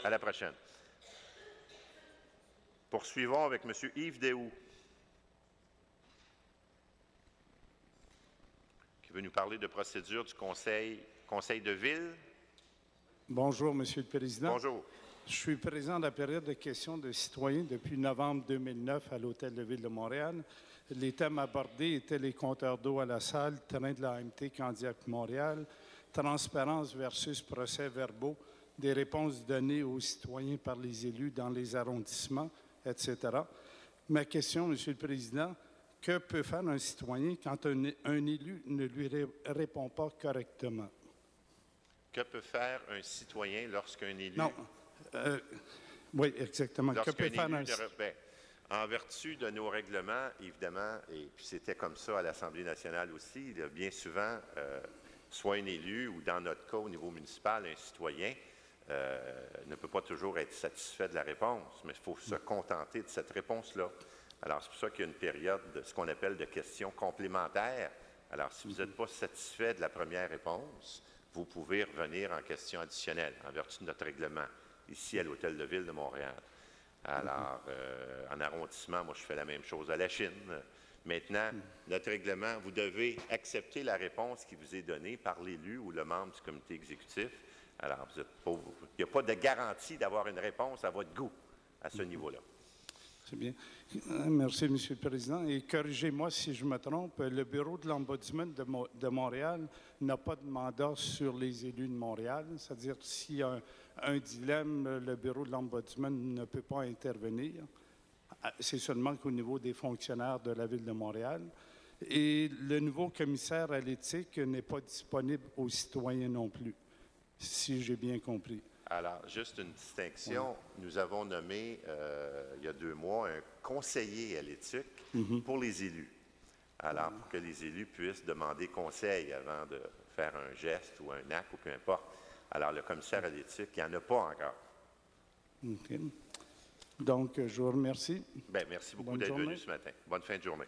À la prochaine. Poursuivons avec M. Yves Déhoux, qui veut nous parler de procédure du conseil de ville. Bonjour, Monsieur le Président. Bonjour. Je suis présent à la période de questions de citoyens depuis novembre 2009 à l'Hôtel de Ville de Montréal. Les thèmes abordés étaient les compteurs d'eau à la salle, train de l'AMT Candiac-Montréal, transparence versus procès-verbaux, des réponses données aux citoyens par les élus dans les arrondissements, etc. Ma question, Monsieur le Président, que peut faire un citoyen quand un élu ne lui répond pas correctement? Que peut faire un citoyen lorsqu'un élu... Non. Oui, exactement. Que peut faire un... En vertu de nos règlements, évidemment, et puis c'était comme ça à l'Assemblée nationale aussi, il y a bien souvent, soit un élu ou dans notre cas au niveau municipal, un citoyen ne peut pas toujours être satisfait de la réponse, mais il faut se contenter de cette réponse-là. Alors, c'est pour ça qu'il y a une période de ce qu'on appelle de questions complémentaires. Alors, si vous n'êtes pas satisfait de la première réponse, vous pouvez revenir en question additionnelle, en vertu de notre règlement, ici à l'Hôtel de Ville de Montréal. Alors, en arrondissement, moi, je fais la même chose à la Chine. Maintenant, notre règlement, vous devez accepter la réponse qui vous est donnée par l'élu ou le membre du comité exécutif. Alors, vous êtes pauvre. Il n'y a pas de garantie d'avoir une réponse à votre goût à ce niveau-là. C'est bien. Merci, M. le Président. Et corrigez-moi si je me trompe, le Bureau de l'Ombudsman de Montréal n'a pas de mandat sur les élus de Montréal. C'est-à-dire, s'il y a un dilemme, le Bureau de l'Ombudsman ne peut pas intervenir. C'est seulement qu'au niveau des fonctionnaires de la Ville de Montréal. Et le nouveau commissaire à l'éthique n'est pas disponible aux citoyens non plus, si j'ai bien compris. Alors, juste une distinction. Oui. Nous avons nommé, il y a 2 mois, un conseiller à l'éthique pour les élus. Alors, pour que les élus puissent demander conseil avant de faire un geste ou un acte ou peu importe. Alors, le commissaire à l'éthique, il n'y en a pas encore. OK. Donc, je vous remercie. Bien, merci beaucoup d'être venu ce matin. Bonne fin de journée.